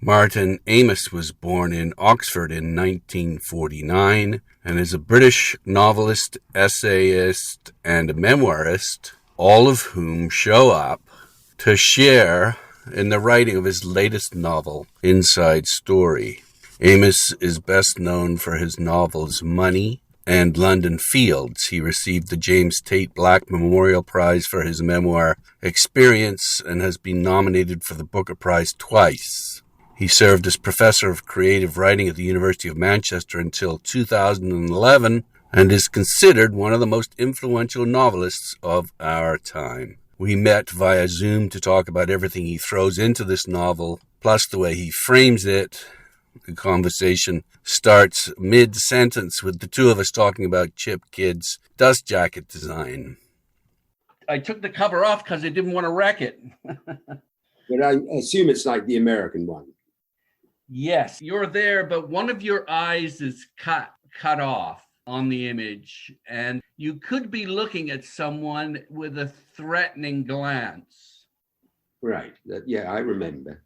Martin Amis was born in Oxford in 1949 and is a British novelist, essayist, and memoirist, all of whom show up to share in the writing of his latest novel, Inside Story. Amis is best known for his novels Money and London Fields. He received the James Tait Black Memorial Prize for his memoir Experience and has been nominated for the Booker Prize twice. He served as professor of creative writing at the University of Manchester until 2011 and is considered one of the most influential novelists of our time. We met via Zoom to talk about everything he throws into this novel, plus the way he frames it. The conversation starts mid-sentence with the two of us talking about Chip Kidd's dust jacket design. I took the cover off because I didn't want to wreck it. But I assume it's like the American one. Yes, you're there, but one of your eyes is cut off on the image, and you could be looking at someone with a threatening glance. Right. Yeah, I remember.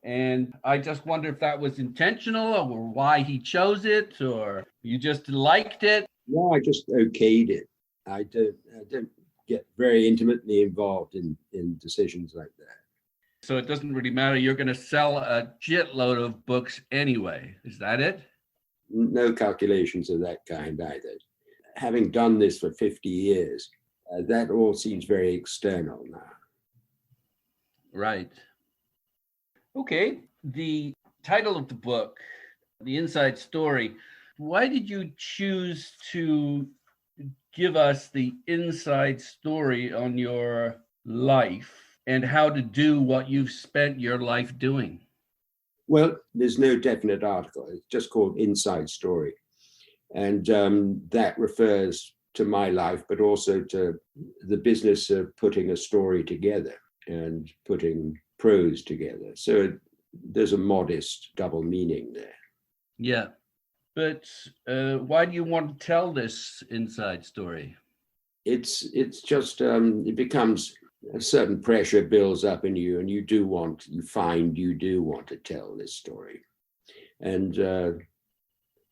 And I just wonder if that was intentional or why he chose it, or you just liked it. No, I just okayed it. I don't get very intimately involved in decisions like that. So it doesn't really matter. You're going to sell a shitload of books anyway. Is that it? No calculations of that kind either. Having done this for 50 years, that all seems very external now. Right. Okay. The title of the book, The Inside Story, why did you choose to give us the inside story on your life and how to do what you've spent your life doing? Well, there's no definite article. It's just called Inside Story. And that refers to my life, but also to the business of putting a story together and putting prose together. So there's a modest double meaning there. Yeah. But why do you want to tell this inside story? It's just, it becomes a certain pressure builds up in you, and you do want to tell this story. And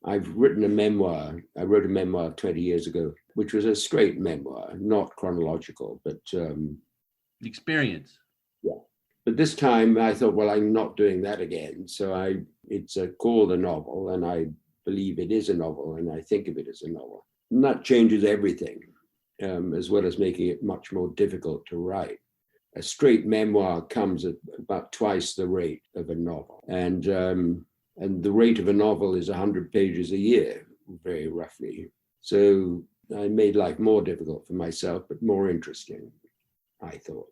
I've written a memoir. I wrote a memoir 20 years ago, which was a straight memoir, not chronological, but experience. Yeah. But this time I thought, well, I'm not doing that again. So it's called a novel, and I believe it is a novel, and I think of it as a novel. And that changes everything. As well as making it much more difficult to write. A straight memoir comes at about twice the rate of a novel. And the rate of a novel is 100 pages a year, very roughly. So I made life more difficult for myself, but more interesting, I thought.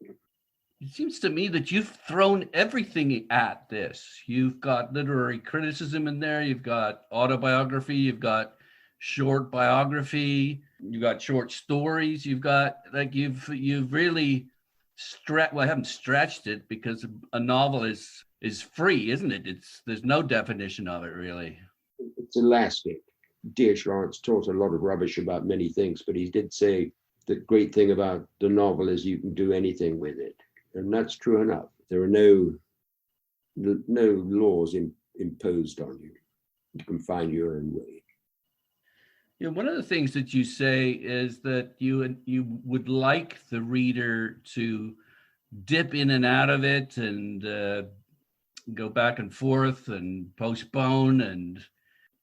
It seems to me that you've thrown everything at this. You've got literary criticism in there. You've got autobiography. You've got short biography. You got short stories. You've got you've really I haven't stretched it because a novel is free, isn't it? There's no definition of it really. It's elastic. D.H. Lawrence taught a lot of rubbish about many things, but he did say the great thing about the novel is you can do anything with it, and that's true enough. There are no laws imposed on you. You can find your own way. Yeah, one of the things that you say is that you would like the reader to dip in and out of it and go back and forth and postpone, and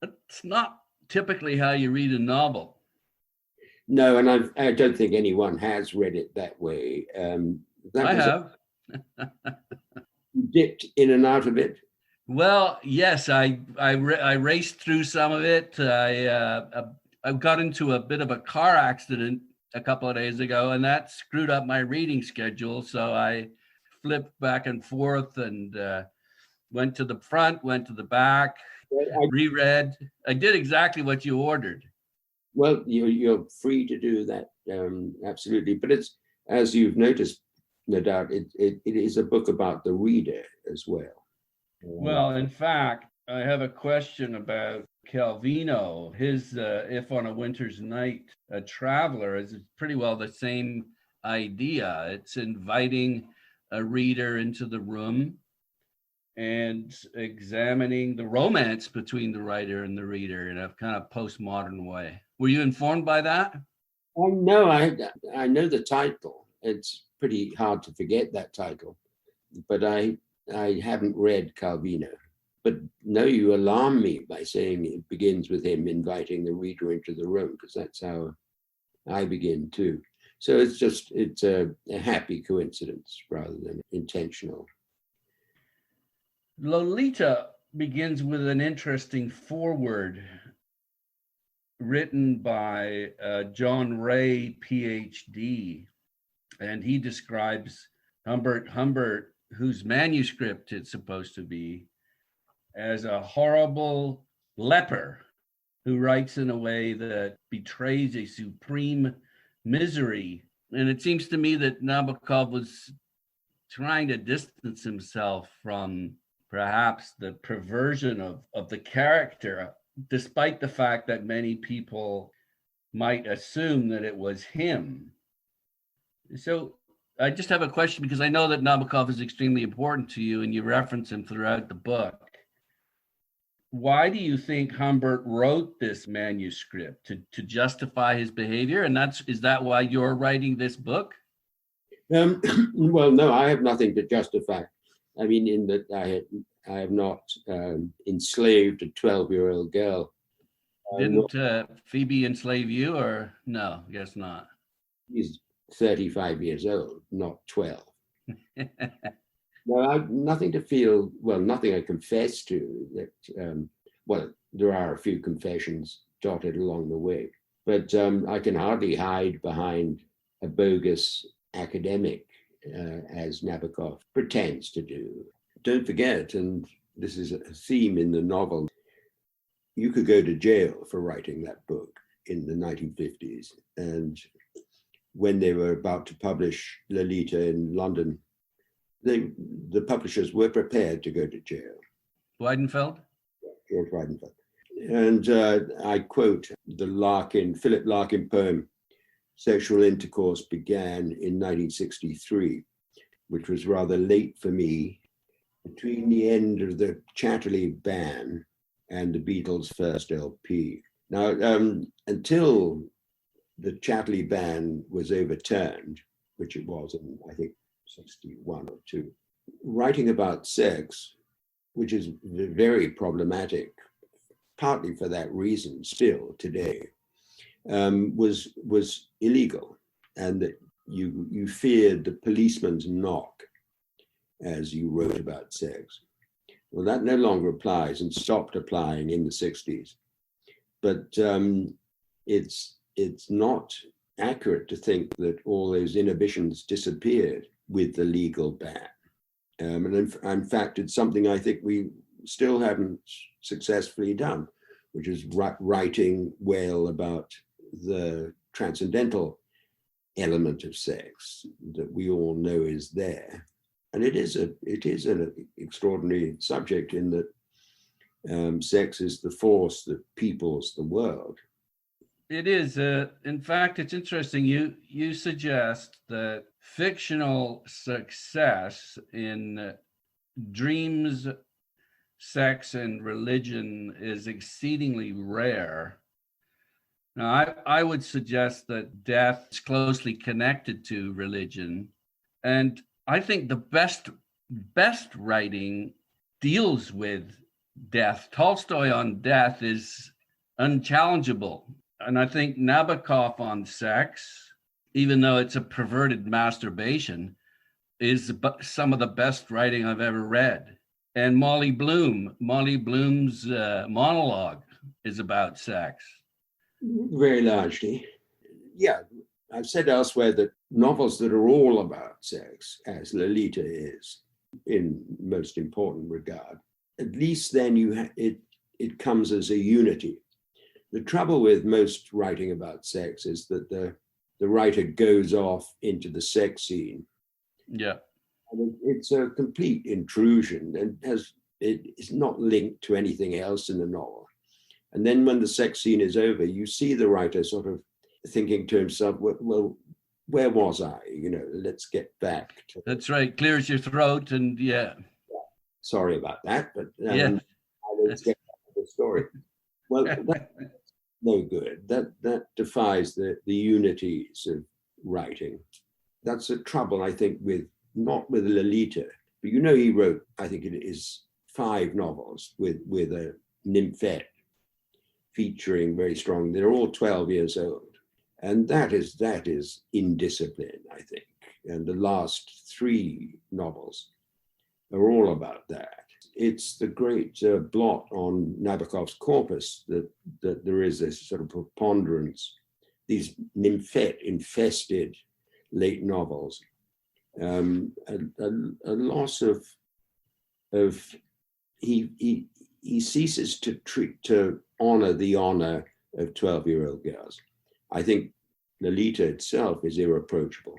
it's not typically how you read a novel. No, and I don't think anyone has read it that way. I have. You dipped in and out of it. Well, yes, I raced through some of it. I got into a bit of a car accident a couple of days ago, and that screwed up my reading schedule. So I flipped back and forth and went to the front, went to the back, reread. I did exactly what you ordered. Well, you're free to do that, absolutely. But it's, as you've noticed, no doubt, it is a book about the reader as well. Well, in fact, I have a question about Calvino. His If on a Winter's Night, a Traveler is pretty well the same idea. It's inviting a reader into the room and examining the romance between the writer and the reader in a kind of postmodern way. Were you informed by that? Oh, no, I know the title. It's pretty hard to forget that title, but I haven't read Calvino. But no, you alarm me by saying it begins with him inviting the reader into the room, because that's how I begin too. So it's a happy coincidence rather than intentional. Lolita begins with an interesting foreword written by John Ray, PhD, and he describes Humbert, whose manuscript it's supposed to be, as a horrible leper who writes in a way that betrays a supreme misery. And it seems to me that Nabokov was trying to distance himself from perhaps the perversion of the character, despite the fact that many people might assume that it was him. So I just have a question, because I know that Nabokov is extremely important to you and you reference him throughout the book. Why do you think Humbert wrote this manuscript? To justify his behavior? And is that why you're writing this book? Well, no, I have nothing to justify. I mean, in that I have not enslaved a 12-year-old girl. Didn't Phoebe enslave you, or no? Guess not. He's 35 years old, not 12. No, I've nothing to feel, well, nothing I confess to that, well, there are a few confessions dotted along the way, but I can hardly hide behind a bogus academic, as Nabokov pretends to do. Don't forget, and this is a theme in the novel, you could go to jail for writing that book in the 1950s. And when they were about to publish Lolita in London, the publishers were prepared to go to jail. Weidenfeld? George Weidenfeld. And I quote the Philip Larkin poem, "Sexual intercourse began in 1963, which was rather late for me, between the end of the Chatterley ban and the Beatles' first LP." Now, until the Chatterley ban was overturned, which it was in, I think, 61 or 2, writing about sex, which is very problematic, partly for that reason still today, was illegal, and that you feared the policeman's knock as you wrote about sex. Well, that no longer applies and stopped applying in the 60s. But it's not accurate to think that all those inhibitions disappeared with the legal ban. And in fact, it's something I think we still haven't successfully done, which is writing well about the transcendental element of sex that we all know is there. And it is an extraordinary subject in that sex is the force that peoples the world. It is. In fact, it's interesting. You suggest that fictional success in dreams, sex, and religion is exceedingly rare. Now, I would suggest that death is closely connected to religion. And I think the best writing deals with death. Tolstoy on death is unchallengeable. And I think Nabokov on sex, even though it's a perverted masturbation, is some of the best writing I've ever read. And Molly Bloom's monologue is about sex. Very largely. Yeah, I've said elsewhere that novels that are all about sex, as Lolita is, in most important regard, at least then it comes as a unity. The trouble with most writing about sex is that the writer goes off into the sex scene. Yeah. And it's a complete intrusion and it's not linked to anything else in the novel. And then when the sex scene is over, you see the writer sort of thinking to himself, well, where was I? Let's get back to... That's right. Clears your throat and yeah. Sorry about that, but Yeah. let's get back to the story. Well, that's no good. That defies the unities of writing. That's the trouble, I think, not with Lolita, but he wrote, I think it is 5 novels with a nymphette featuring very strong. They're all 12 years old, and that is indiscipline, I think. And the last 3 novels are all about that. It's the great blot on Nabokov's corpus that there is this sort of preponderance, these nymphette-infested late novels, a loss of he ceases to honor the honor of 12-year-old girls. I think Lolita itself is irreproachable,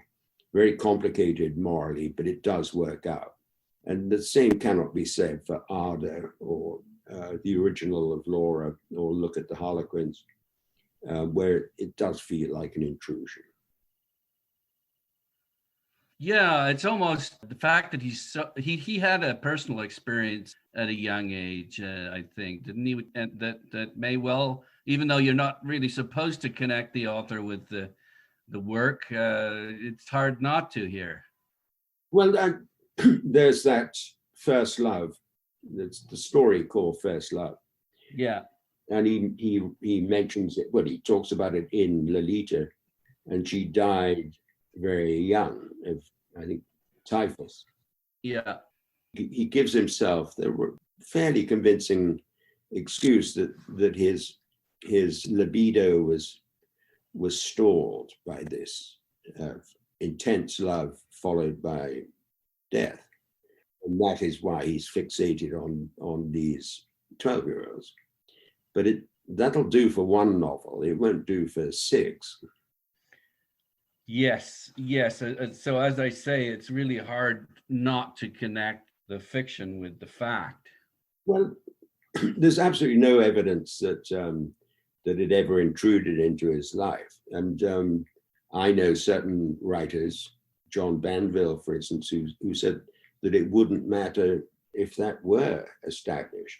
very complicated morally, but it does work out. And the same cannot be said for Ada or the original of Laura, or Look at the Harlequins, where it does feel like an intrusion. Yeah, it's almost the fact that he had a personal experience at a young age, I think, didn't he? And that may well, even though you're not really supposed to connect the author with the work, it's hard not to here. Well, there's that first love. That's the story called First Love. Yeah. And he mentions it. Well, he talks about it in Lolita, and she died very young of, I think, typhus. Yeah. He gives himself the fairly convincing excuse that his libido was stalled by this intense love followed by death, and that is why he's fixated on these 12-year-olds. But that'll do for 1 novel. It won't do for 6. Yes. So as I say, it's really hard not to connect the fiction with the fact. Well, there's absolutely no evidence that it ever intruded into his life. And I know certain writers, John Banville, for instance, who said that it wouldn't matter if that were established,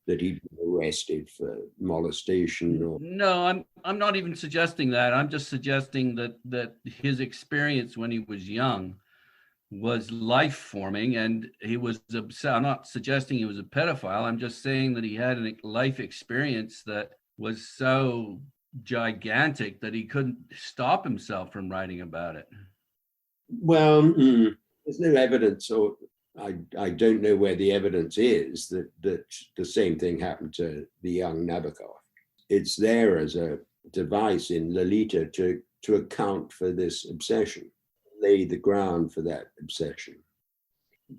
that he'd been arrested for molestation. Or no, I'm not even suggesting that. I'm just suggesting that his experience when he was young was life forming, and he was obsessed. I'm not suggesting he was a pedophile. I'm just saying that he had a life experience that was so gigantic that he couldn't stop himself from writing about it. Well, there's no evidence, or I don't know where the evidence is that the same thing happened to the young Nabokov. It's there as a device in Lolita to account for this obsession, lay the ground for that obsession.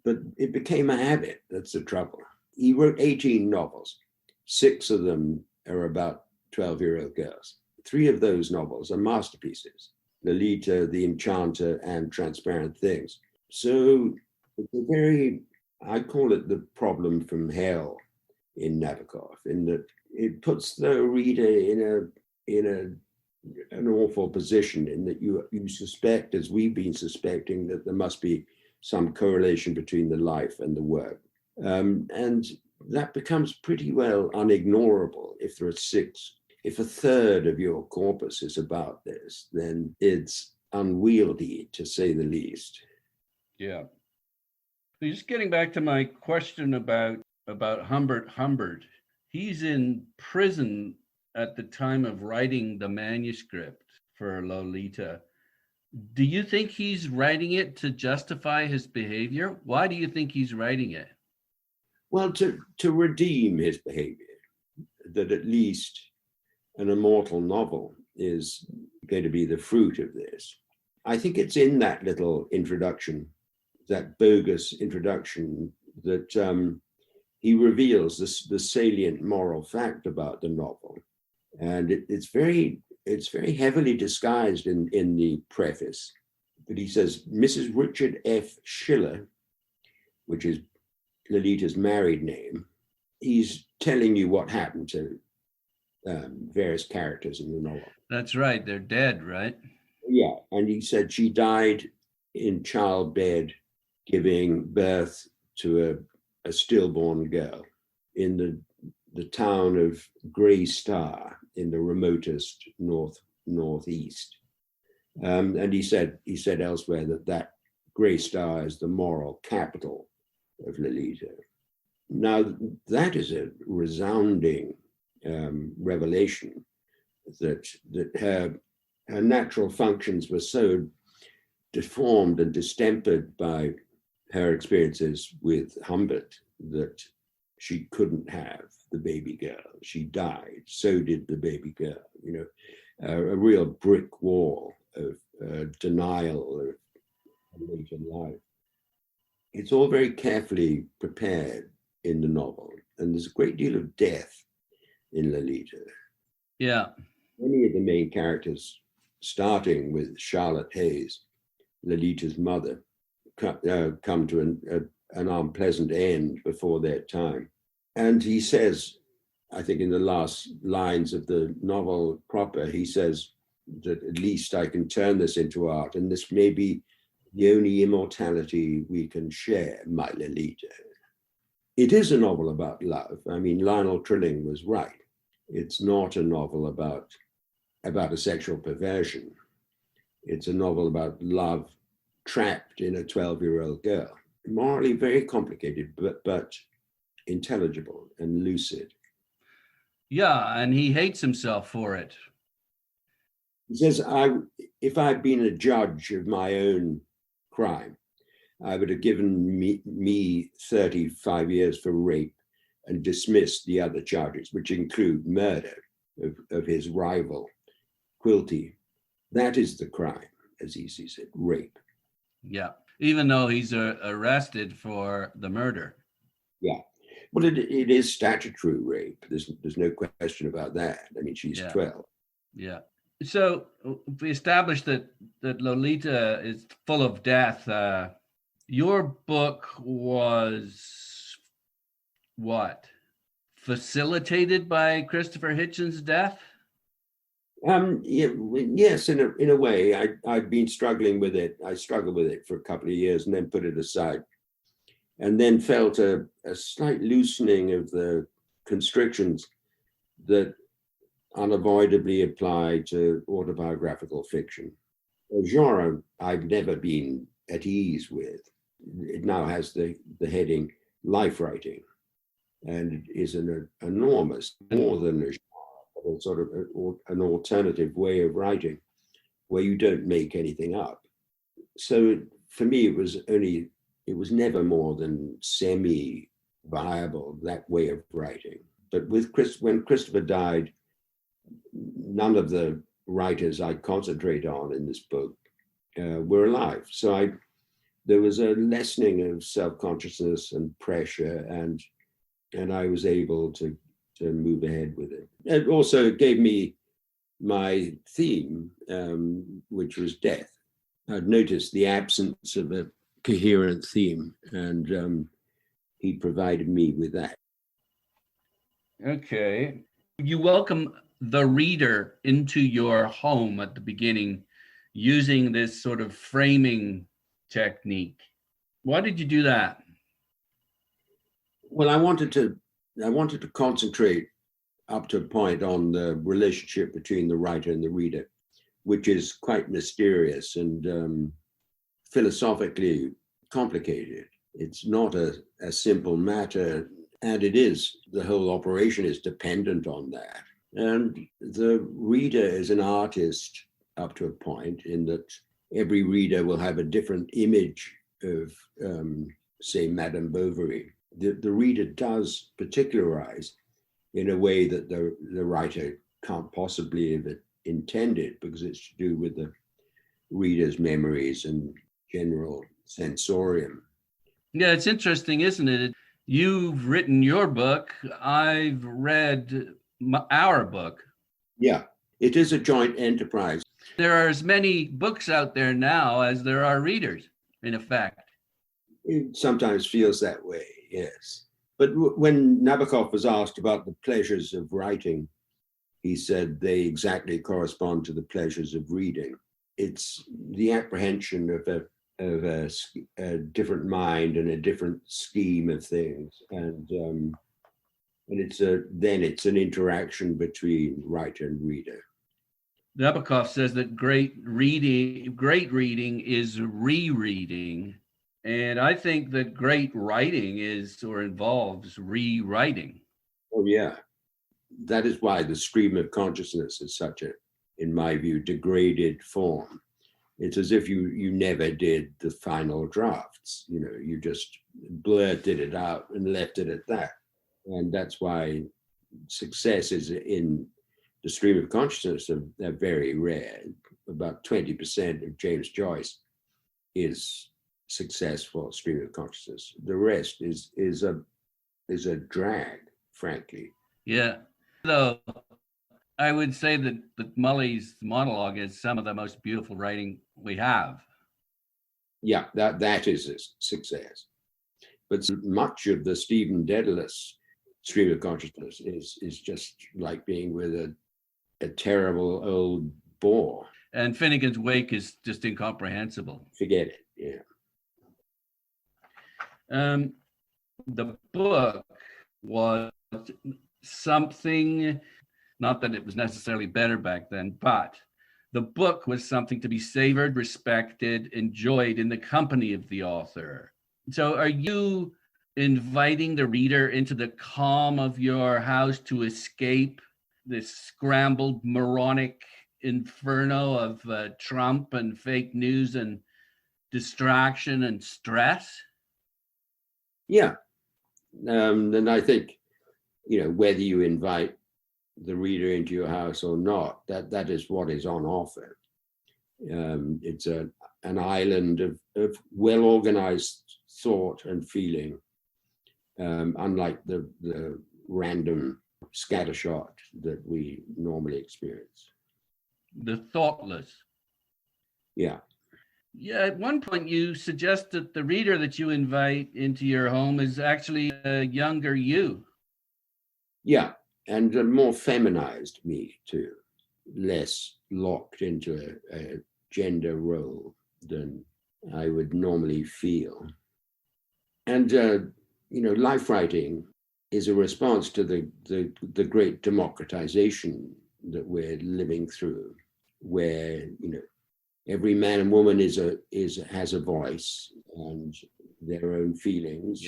But it became a habit. That's the trouble. He wrote 18 novels. 6 of them are about 12-year-old girls. 3 of those novels are masterpieces: Lolita, The Enchanter, and Transparent Things. So it's a very, I call it the problem from hell in Nabokov, in that it puts the reader in an awful position, in that you suspect, as we've been suspecting, that there must be some correlation between the life and the work. And that becomes pretty well unignorable if there are 6. If a third of your corpus is about this, then it's unwieldy, to say the least. Yeah. Just getting back to my question about Humbert. He's in prison at the time of writing the manuscript for Lolita. Do you think he's writing it to justify his behavior? Why do you think he's writing it? Well, to redeem his behavior, that at least an immortal novel is going to be the fruit of this. I think it's in that little introduction, that bogus introduction, that he reveals the salient moral fact about the novel. And it's very heavily disguised in the preface. But he says, Mrs. Richard F. Schiller, which is Lolita's married name, he's telling you what happened to various characters in the novel. That's right. They're dead, right? Yeah. And he said she died in childbed, giving birth to a stillborn girl in the town of Grey Star in the remotest northeast. And he said elsewhere that Grey Star is the moral capital of Lolita. Now, that is a resounding revelation that her natural functions were so deformed and distempered by her experiences with Humbert that she couldn't have the baby girl. She died. So did the baby girl. A real brick wall of denial of later life. It's all very carefully prepared in the novel, and there's a great deal of death in Lolita. Yeah. Many of the main characters, starting with Charlotte Hayes, Lolita's mother, come to an unpleasant end before their time. And he says, I think in the last lines of the novel proper, he says that at least I can turn this into art, and this may be the only immortality we can share, my Lolita. It is a novel about love. I mean, Lionel Trilling was right. It's not a novel about a sexual perversion. It's a novel about love trapped in a 12-year-old girl. Morally very complicated, but intelligible and lucid. Yeah, and he hates himself for it. He says, if I'd been a judge of my own crime, I would have given me 35 years for rape and dismissed the other charges, which include murder of his rival, Quilty. That is the crime, as he sees it, rape. Yeah, even though he's arrested for the murder. Yeah. Well, it is statutory rape. There's no question about that. I mean, she's 12. Yeah. So we established that Lolita is full of death. Your book was what? Facilitated by Christopher Hitchens' death? Yes, in a way. I'd been struggling with it. I struggled with it for a couple of years and then put it aside. And then felt a slight loosening of the constrictions that unavoidably apply to autobiographical fiction. A genre I've never been at ease with. It now has the heading life writing, and it is an enormous, more than a genre, but a sort of an alternative way of writing where you don't make anything up. So for me, it was never more than semi-viable, that way of writing. But when Christopher died, none of the writers I concentrate on in this book were alive. So there was a lessening of self-consciousness and pressure, and I was able to move ahead with it. It also gave me my theme, which was death. I'd noticed the absence of a coherent theme, and he provided me with that. Okay. You welcome the reader into your home at the beginning using this sort of framing technique. Why did you do that? Well, I wanted to concentrate up to a point on the relationship between the writer and the reader, which is quite mysterious and philosophically complicated. It's not a simple matter, and the whole operation is dependent on that. And the reader is an artist up to a point, in that every reader will have a different image of, say, Madame Bovary. The reader does particularize in a way that the writer can't possibly have intended, because it's to do with the reader's memories and general sensorium. Yeah, it's interesting, isn't it? You've written your book. I've read our book. Yeah, it is a joint enterprise. There are as many books out there now as there are readers, in effect. It sometimes feels that way, yes. But when Nabokov was asked about the pleasures of writing, he said they exactly correspond to the pleasures of reading. It's the apprehension of a different mind and a different scheme of things, and it's an interaction between writer and reader. Nabokov says that great reading is rereading. And I think that great writing involves rewriting. Oh, yeah. That is why the stream of consciousness is such in my view, degraded form. It's as if you never did the final drafts. You just blurted it out and left it at that. And that's why success is in the stream of consciousness are very rare. About 20% of James Joyce is successful stream of consciousness. The rest is a drag, frankly. Yeah. Though I would say that Mully's monologue is some of the most beautiful writing we have. Yeah, that is a success. But much of the Stephen Dedalus stream of consciousness is just like being with a terrible old bore. And Finnegan's Wake is just incomprehensible. Forget it, yeah. The book was something, not that it was necessarily better back then, but the book was something to be savored, respected, enjoyed in the company of the author. So are you inviting the reader into the calm of your house to escape this scrambled, moronic inferno of Trump and fake news and distraction and stress? Yeah. And I think, whether you invite the reader into your house or not, that is what is on offer. It's an island of well-organized thought and feeling, unlike the random scattershot that we normally experience. The thoughtless. Yeah. Yeah, at one point you suggest that the reader that you invite into your home is actually a younger you. Yeah, and a more feminized me too, less locked into a gender role than I would normally feel. And, life writing is a response to the great democratization that we're living through, where, every man and woman has a voice and their own feelings,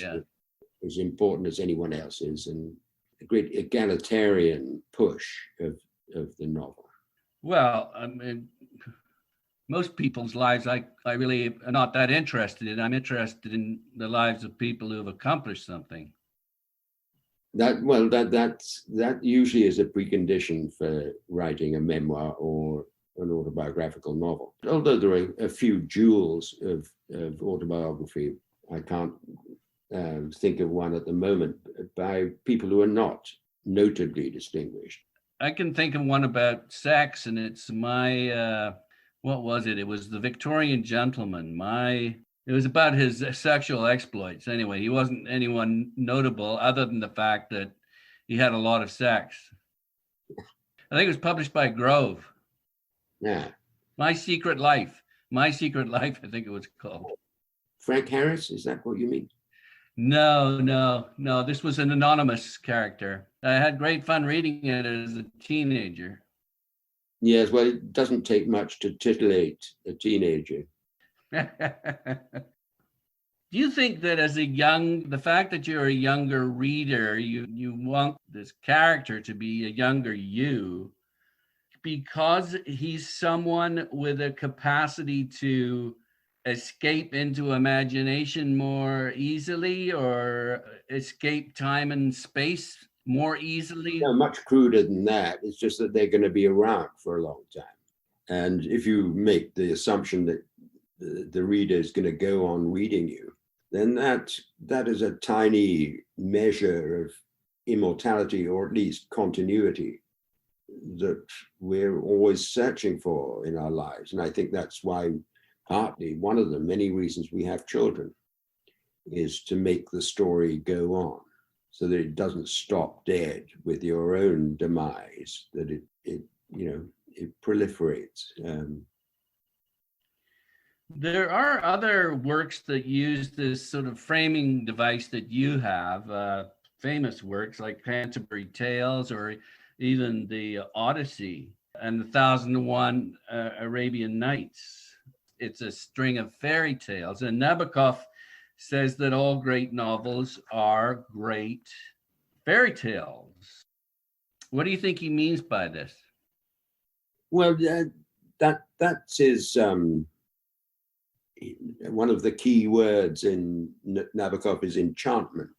as important as anyone else's, and a great egalitarian push of the novel. Well, I mean, most people's lives I really am not that interested in. I'm interested in the lives of people who have accomplished something. That usually is a precondition for writing a memoir or an autobiographical novel. Although there are a few jewels of autobiography, I can't think of one at the moment, by people who are not notably distinguished. I can think of one about sex, and it's my, what was it? It was The Victorian Gentleman. It was about his sexual exploits. Anyway, he wasn't anyone notable other than the fact that he had a lot of sex. I think it was published by Grove. Yeah. My Secret Life, I think it was called. Frank Harris, is that what you mean? No. This was an anonymous character. I had great fun reading it as a teenager. Yes, well, it doesn't take much to titillate a teenager. Do you think that the fact that you're a younger reader, you want this character to be a younger you, because he's someone with a capacity to escape into imagination more easily, or escape time and space more easily? No, much cruder than that. It's just that they're going to be around for a long time. And if you make the assumption that the reader is going to go on reading you, then that is a tiny measure of immortality, or at least continuity, that we're always searching for in our lives. And I think that's why, partly one of the many reasons we have children, is to make the story go on, so that it doesn't stop dead with your own demise, that it proliferates. There are other works that use this sort of framing device that you have, famous works like Canterbury Tales or even the Odyssey and the Thousand and One Arabian Nights. It's a string of fairy tales. And Nabokov says that all great novels are great fairy tales. What do you think he means by this? Well, that's his one of the key words in Nabokov is enchantment.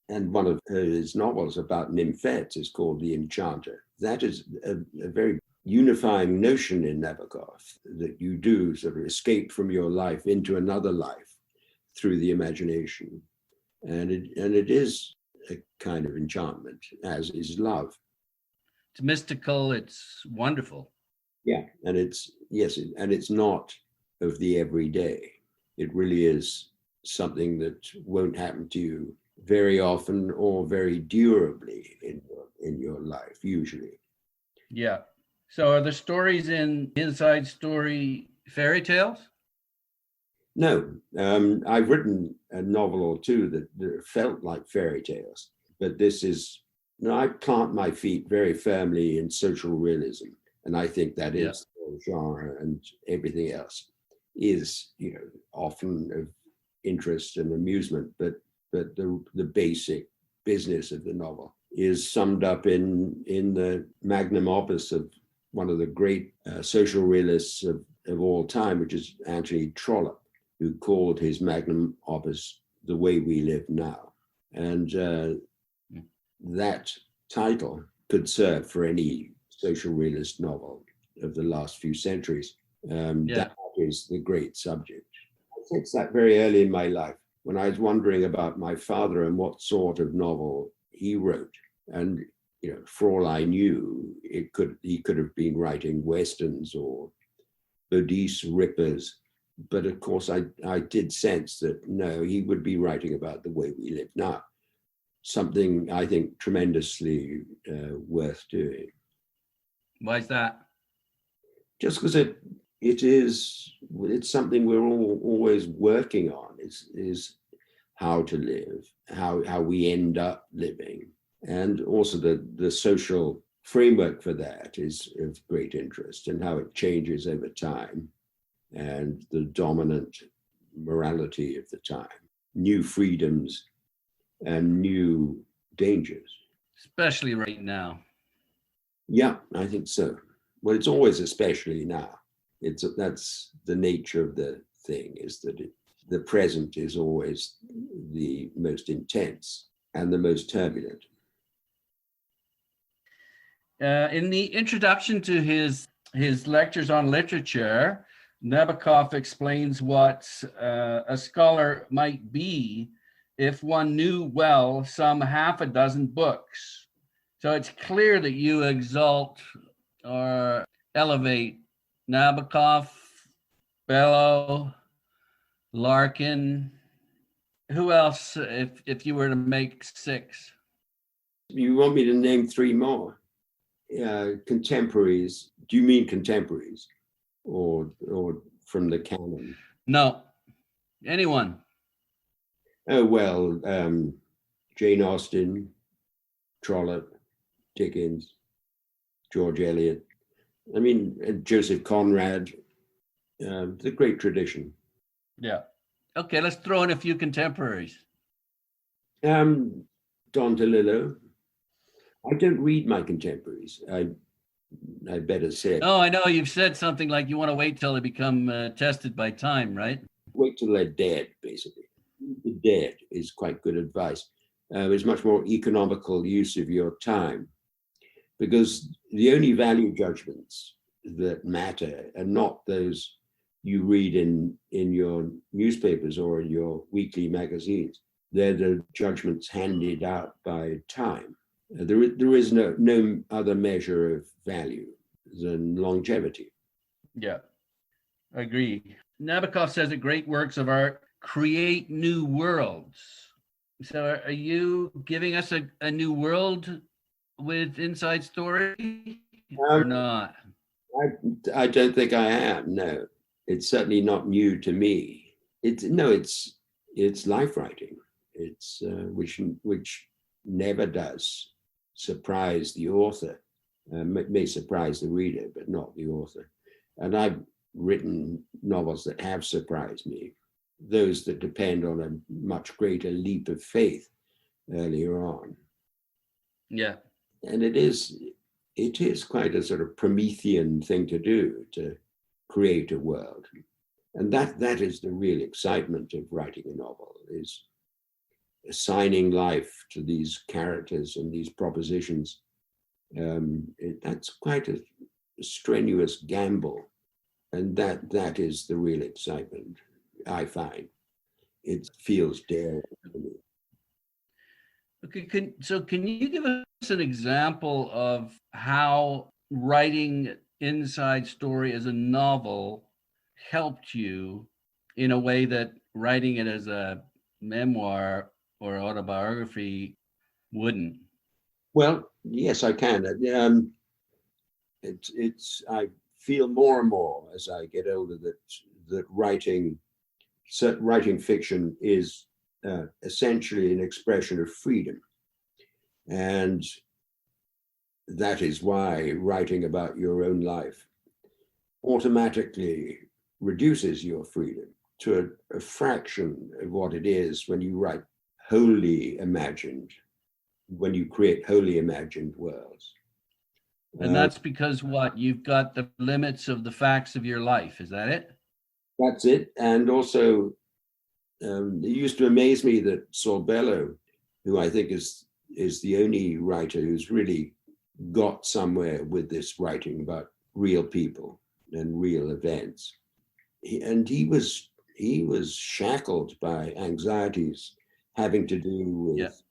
And one of his novels about nymphets is called The Enchanter. That is a very unifying notion in Nabokov, that you do sort of escape from your life into another life through the imagination. And it is a kind of enchantment, as is love. It's mystical, it's wonderful. Yeah, and it's not of the everyday. It really is something that won't happen to you very often or very durably in your life, usually. Yeah. So are the stories in Inside Story fairy tales? No, I've written a novel or two that felt like fairy tales, but this is, I plant my feet very firmly in social realism, and I think that is the genre, and everything else is, often of interest and amusement, but the basic business of the novel is summed up in the magnum opus of one of the great social realists of all time, which is Anthony Trollope, who called his magnum opus The Way We Live Now. And that title could serve for any social realist novel of the last few centuries. That is the great subject. I think that very early in my life, when I was wondering about my father and what sort of novel he wrote. And, for all I knew, he could have been writing Westerns or Bodice Rippers. But of course, I did sense that, no, he would be writing about the way we live now. Something I think tremendously worth doing. Why is that? Just because it's something we're all always working on, is how to live, how we end up living. And also the social framework for that is of great interest, and how it changes over time, and the dominant morality of the time, new freedoms and new dangers. Especially right now. Yeah, I think so. Well, it's always especially now. That's the nature of the thing, is that the present is always the most intense and the most turbulent. In the introduction to his lectures on literature, Nabokov explains what a scholar might be if one knew well some half a dozen books. So it's clear that you exalt or elevate Nabokov, Bellow, Larkin. Who else, if you were to make six? You want me to name three more? Contemporaries. Do you mean contemporaries or from the canon? No, anyone. Oh, well, Jane Austen, Trollope, Dickens, George Eliot. I mean, Joseph Conrad, the great tradition. Yeah. Okay, let's throw in a few contemporaries. Don DeLillo. I don't read my contemporaries. I better say. Oh, I know you've said something like you want to wait till they become tested by time, right? Wait till they're dead, basically. The dead is quite good advice. It's much more economical use of your time, because the only value judgments that matter are not those you read in your newspapers or in your weekly magazines. They're the judgments handed out by time. There is no other measure of value than longevity. Yeah, I agree. Nabokov says that great works of art create new worlds. So are you giving us a new world with Inside Story or not? I don't think I am, no. it's certainly not new to me. It's life writing. It's which never does surprise the author. It may surprise the reader, but not the author. And I've written novels that have surprised me, those that depend on a much greater leap of faith earlier on. Yeah. And it is quite a sort of Promethean thing to do, to create a world. And that is the real excitement of writing a novel, is assigning life to these characters and these propositions. That's quite a strenuous gamble. And that is the real excitement, I find. It feels daring to me. Okay, can you give us an example of how writing inside story as a novel helped you in a way that writing it as a memoir or autobiography wouldn't? Well, yes, I can. I feel more and more as I get older that writing fiction is essentially an expression of freedom, and that is why writing about your own life automatically reduces your freedom to a fraction of what it is when you write wholly imagined, when you create wholly imagined worlds. And that's because what? You've got the limits of the facts of your life. Is that it? That's it. And also, it used to amaze me that Saul Bellow, who I think is the only writer who's really got somewhere with this writing about real people and real events, he was shackled by anxieties having to do with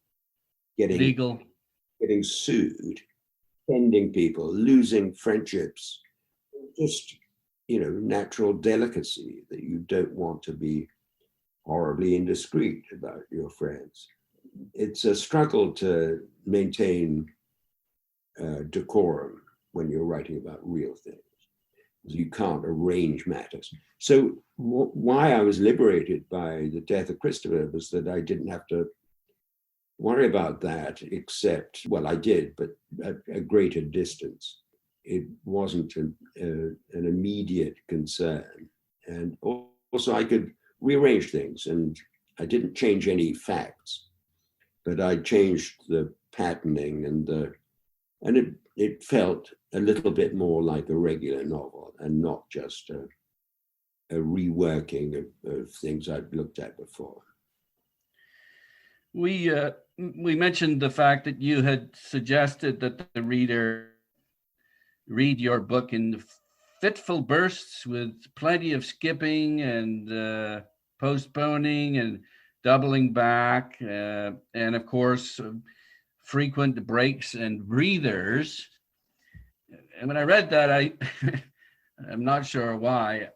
getting sued, offending people, losing friendships, just natural delicacy that you don't want to be horribly indiscreet about your friends. It's a struggle to maintain decorum when you're writing about real things. You can't arrange matters. So why I was liberated by the death of Christopher was that I didn't have to worry about that, except, well, I did, but at a greater distance. It wasn't an immediate concern. And also I could rearrange things, and I didn't change any facts, but I changed the patterning and it felt a little bit more like a regular novel and not just a reworking of things I'd looked at before. We mentioned the fact that you had suggested that the reader read your book in fitful bursts with plenty of skipping and postponing and doubling back, and of course, frequent breaks and breathers. And when I read that, I'm not sure why,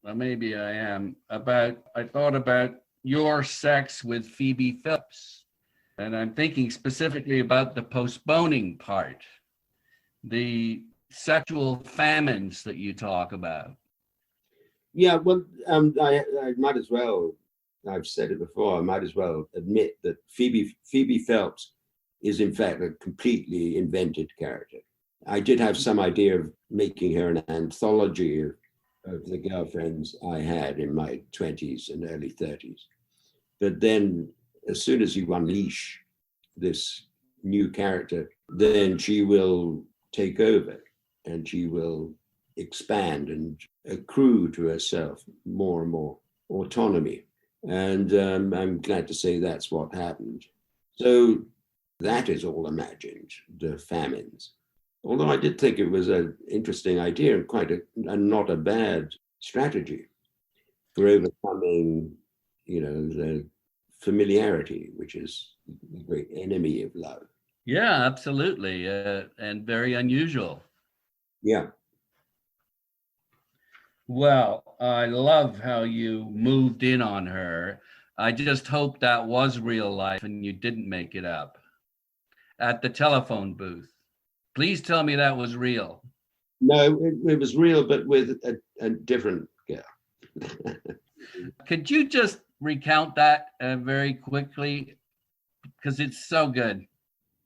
maybe I am, I thought about your sex with Phoebe Phillips. And I'm thinking specifically about the postponing part, the sexual famines that you talk about. Yeah, well, I might as well, I've said it before, I might as well admit that Phoebe Phelps is in fact a completely invented character. I did have some idea of making her an anthology of the girlfriends I had in my 20s and early 30s. But then as soon as you unleash this new character, then she will take over and she will expand and accrue to herself more and more autonomy. And I'm glad to say that's what happened. So that is all imagined, the famines. Although I did think it was an interesting idea and quite not a bad strategy for overcoming, the familiarity, which is the great enemy of love. Yeah, absolutely, and very unusual. Yeah. Well, I love how you moved in on her. I just hope that was real life and you didn't make it up at the telephone booth. Please tell me that was real. No, it was real, but with a different girl. Could you just recount that very quickly? Because it's so good.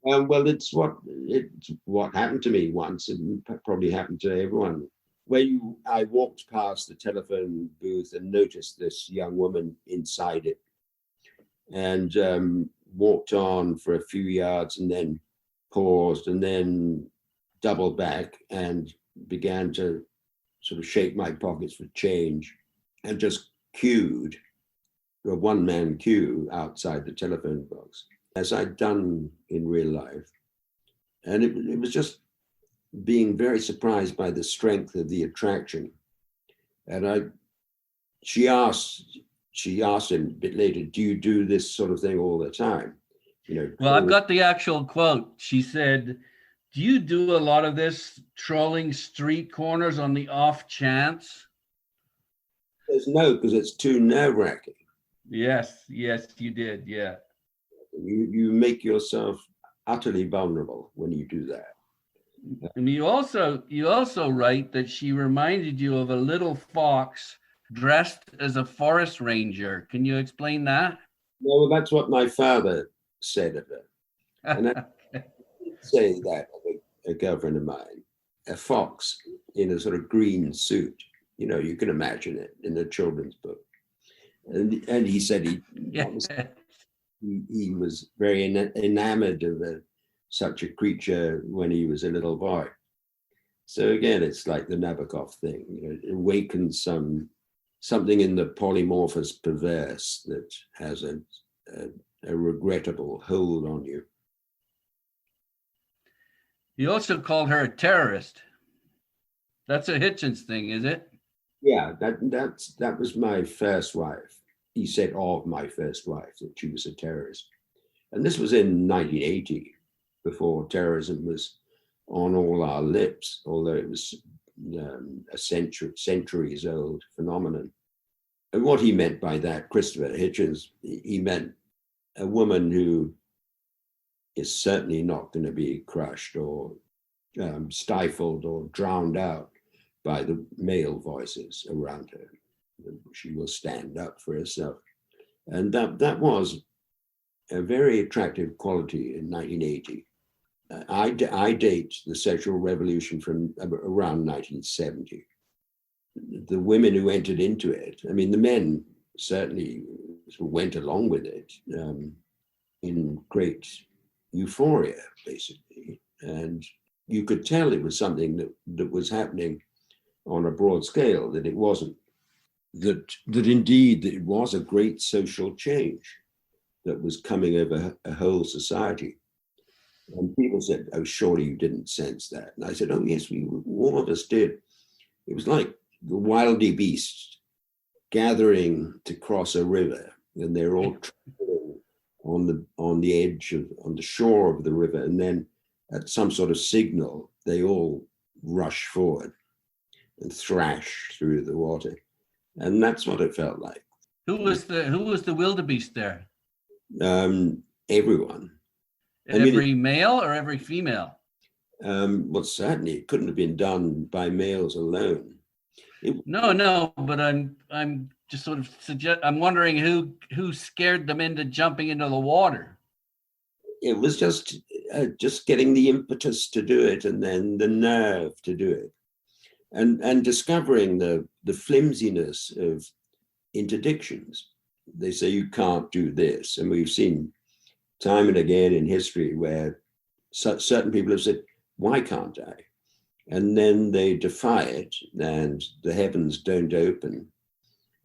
Well, it's what happened to me once, and probably happened to everyone. I walked past the telephone booth and noticed this young woman inside it, and walked on for a few yards, and then paused, and then doubled back and began to sort of shake my pockets for change, and just queued, a one-man queue outside the telephone box, as I'd done in real life. And it was just being very surprised by the strength of the attraction. And she asked him a bit later, do you do this sort of thing all the time? Well, I've got the actual quote. She said, do you do a lot of this, trolling street corners on the off chance? There's no, because it's too nerve-wracking. Yes, you did. Yeah. You make yourself utterly vulnerable when you do that. And you also write that she reminded you of a little fox dressed as a forest ranger. Can you explain that? No, that's what my father said of her. And I say that of a girlfriend of mine, a fox in a sort of green suit. You can imagine it in a children's book. And he said he was very enamored of such a creature when he was a little boy. So again, it's like the Nabokov thing. It awakens something in the polymorphous perverse that has a regrettable hold on you. You also called her a terrorist. That's a Hitchens thing, is it? Yeah, that was my first wife. He said of my first wife that she was a terrorist. And this was in 1980, before terrorism was on all our lips, although it was a centuries old phenomenon. And what he meant by that, Christopher Hitchens, he meant a woman who is certainly not going to be crushed or stifled or drowned out by the male voices around her. She will stand up for herself. And that was a very attractive quality in 1980. I date the sexual revolution from around 1970. The women who entered into it, I mean, the men certainly went along with it in great euphoria, basically. And you could tell it was something that was happening on a broad scale, that it wasn't, that indeed it was a great social change that was coming over a whole society. And people said, oh, surely you didn't sense that. And I said, oh, yes, all of us did. It was like the wildy beasts gathering to cross a river, and they're all on the edge on the shore of the river. And then at some sort of signal, they all rush forward and thrash through the water. And that's what it felt like. Who was the wildebeest there? Everyone. Every male or every female? Well, certainly it couldn't have been done by males alone. No, but I'm just sort of I'm wondering who scared them into jumping into the water. It was just getting the impetus to do it, and then the nerve to do it, and discovering the flimsiness of interdictions. They say you can't do this, and we've seen time and again in history where certain people have said, why can't I? And then they defy it, and the heavens don't open,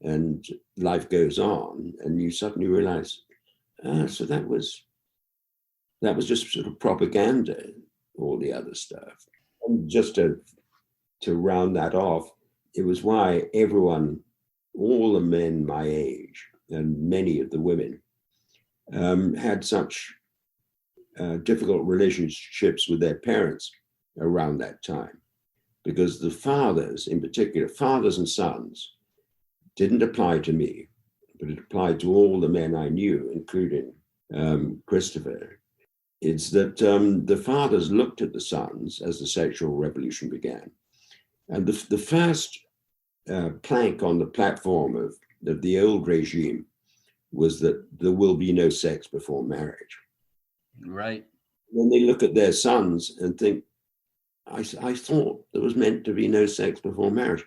and life goes on, and you suddenly realize, so that was just sort of propaganda, all the other stuff. And just to round that off, it was why everyone, all the men my age, and many of the women, had such difficult relationships with their parents around that time, because the fathers, in particular, fathers and sons, didn't apply to me, but it applied to all the men I knew, including Christopher. It's that the fathers looked at the sons as the sexual revolution began. And the first plank on the platform of the old regime was that there will be no sex before marriage. Right. When they look at their sons and think, I thought there was meant to be no sex before marriage,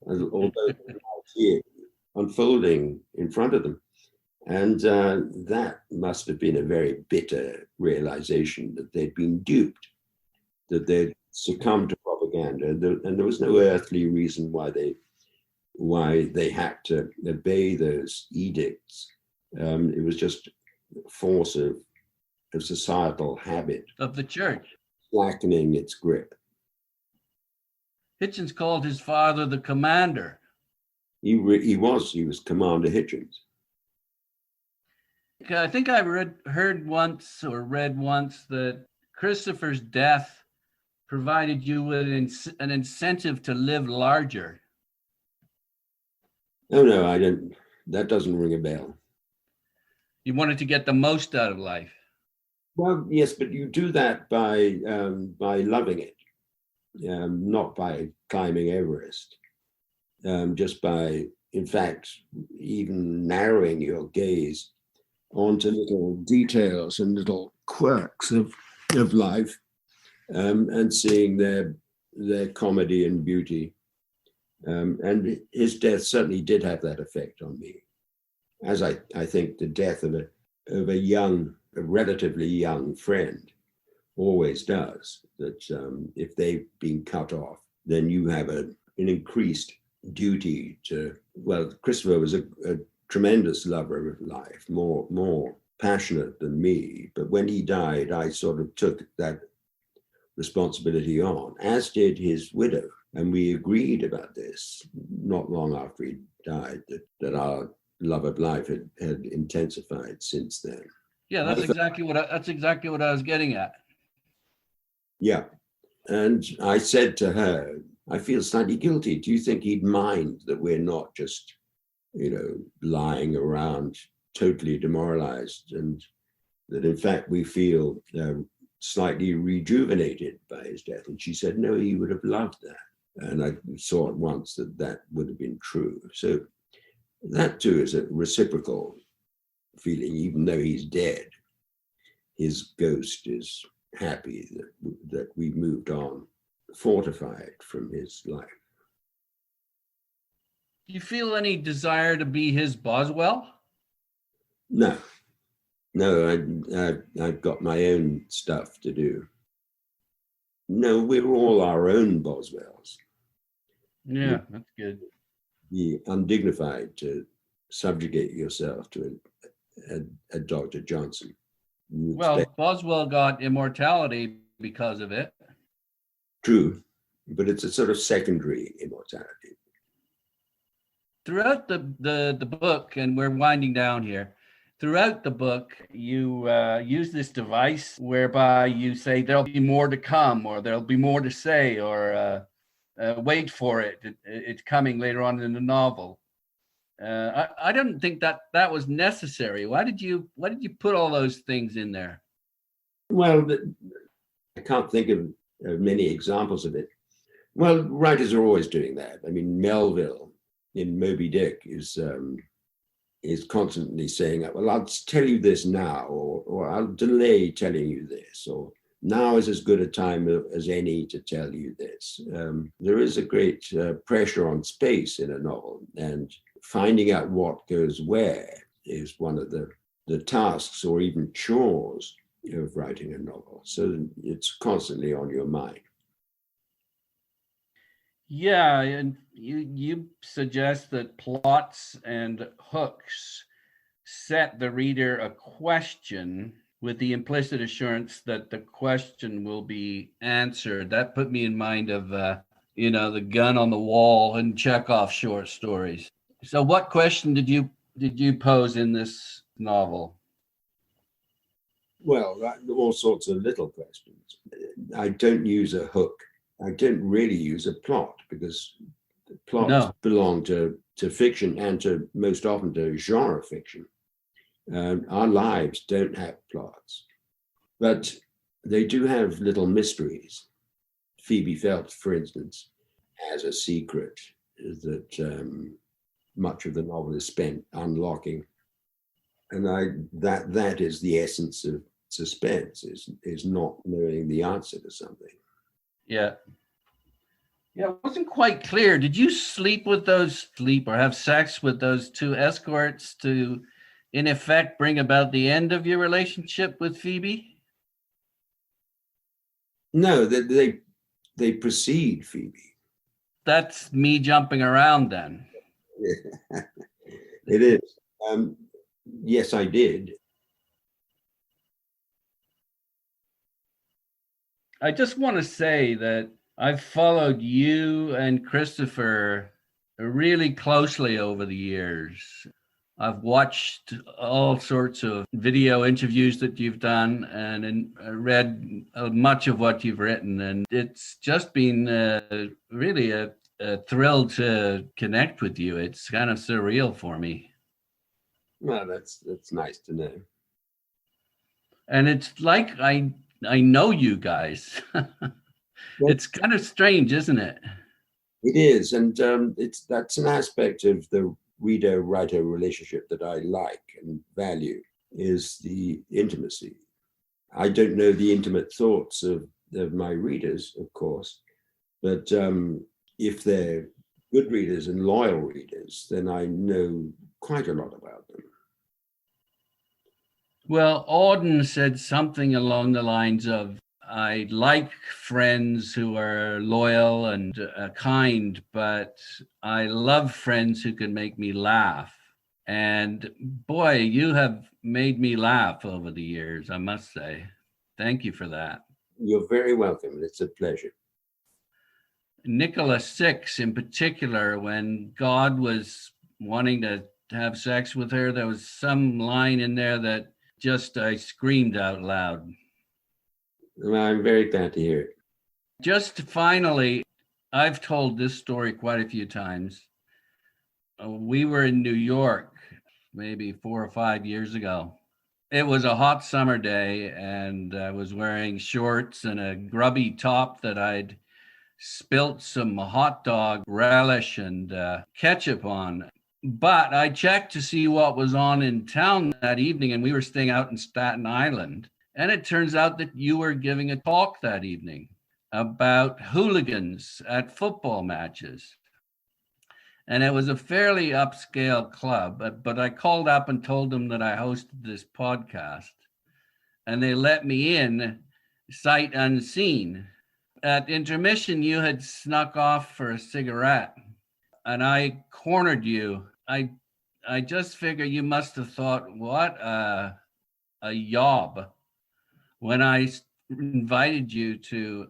although they see it unfolding in front of them. And that must have been a very bitter realization that they'd been duped, that they'd succumbed to propaganda, and there was no earthly reason why they had to obey those edicts. It was just force of societal habit Of the church. slackening its grip. Hitchens called his father the commander. He was Commander Hitchens. I think I read once that Christopher's death provided you with an incentive to live larger. Oh no, I don't. That doesn't ring a bell. You wanted to get the most out of life. Well, yes, but you do that by loving it, not by climbing Everest. Just by, in fact, even narrowing your gaze onto little details and little quirks of life, and seeing their comedy and beauty. And his death certainly did have that effect on me, as I think the death of a relatively young friend always does. That if they've been cut off, then you have an increased duty to. Well, Christopher was a tremendous lover of life, more passionate than me. But when he died, I sort of took that responsibility on, as did his widow. And we agreed about this not long after he died, that our love of life had intensified since then. Yeah, that's exactly what I was getting at. Yeah. And I said to her, I feel slightly guilty. Do you think he'd mind that we're not just, lying around totally demoralized, and that in fact we feel slightly rejuvenated by his death? And she said, no, he would have loved that. And I saw at once that would have been true. So that too is a reciprocal feeling. Even though he's dead, his ghost is happy that we moved on, fortified from his life. Do you feel any desire to be his Boswell? No, I've got my own stuff to do. No, we're all our own Boswells. Yeah, that's good. Be undignified to subjugate yourself to a Dr. Johnson. Well, Boswell got immortality because of it. True, but it's a sort of secondary immortality. Throughout the book, and we're winding down here, throughout the book, you use this device whereby you say there'll be more to come, or there'll be more to say, or wait for it. It's coming later on in the novel. I don't think that was necessary. Why did you put all those things in there? Well, I can't think of many examples of it. Well, writers are always doing that. I mean, Melville in Moby Dick is constantly saying, well, I'll tell you this now, or I'll delay telling you this, or now is as good a time as any to tell you this. There is a great pressure on space in a novel, and finding out what goes where is one of the tasks or even chores of writing a novel. So it's constantly on your mind. Yeah, and you suggest that plots and hooks set the reader a question with the implicit assurance that the question will be answered. That put me in mind of the gun on the wall and Chekhov short stories. So what question did you pose in this novel? Well, all sorts of little questions. I don't use a hook. I don't really use a plot, because the plots belong to fiction, and to most often to genre fiction. Our lives don't have plots, but they do have little mysteries. Phoebe Phelps, for instance, has a secret that much of the novel is spent unlocking. And that is the essence of suspense, is not knowing the answer to something. Yeah. Yeah, it wasn't quite clear. Did you sleep or have sex with those two escorts to, in effect, bring about the end of your relationship with Phoebe? No, they precede Phoebe. That's me jumping around then. It is. Yes, I did. I just want to say that I've followed you and Christopher really closely over the years. I've watched all sorts of video interviews that you've done and read much of what you've written. And it's just been really a thrill to connect with you. It's kind of surreal for me. Well, that's nice to know. And it's like I know you guys. It's kind of strange, isn't it? It is, and that's an aspect of the reader-writer relationship that I like and value, is the intimacy. I don't know the intimate thoughts of my readers, of course, but if they're good readers and loyal readers, then I know quite a lot about them. Well, Auden said something along the lines of, I like friends who are loyal and kind, but I love friends who can make me laugh. And boy, you have made me laugh over the years, I must say. Thank you for that. You're very welcome. It's a pleasure. Nicholas 6 in particular, when God was wanting to have sex with her, there was some line in there that just I screamed out loud. Well, I'm very glad to hear it. Just finally, I've told this story quite a few times. We were in New York maybe 4 or 5 years ago. It was a hot summer day, and I was wearing shorts and a grubby top that I'd spilt some hot dog relish and ketchup on. But I checked to see what was on in town that evening, and we were staying out in Staten Island. And it turns out that you were giving a talk that evening about hooligans at football matches. And it was a fairly upscale club, but I called up and told them that I hosted this podcast. And they let me in sight unseen. At intermission, you had snuck off for a cigarette, and I cornered you. I just figure you must have thought, what a yob, when I invited you to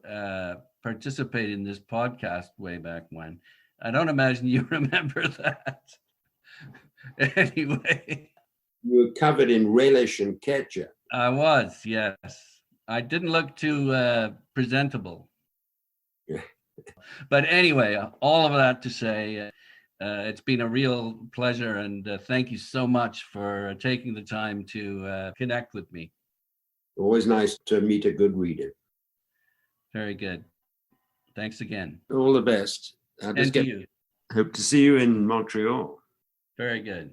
participate in this podcast way back when. I don't imagine you remember that. Anyway. You were covered in relish and ketchup. I was, yes. I didn't look too presentable. Yeah. But anyway, all of that to say, it's been a real pleasure, and thank you so much for taking the time to connect with me. Always nice to meet a good reader. Very good. Thanks again. All the best. And to you. Hope to see you in Montreal. Very good.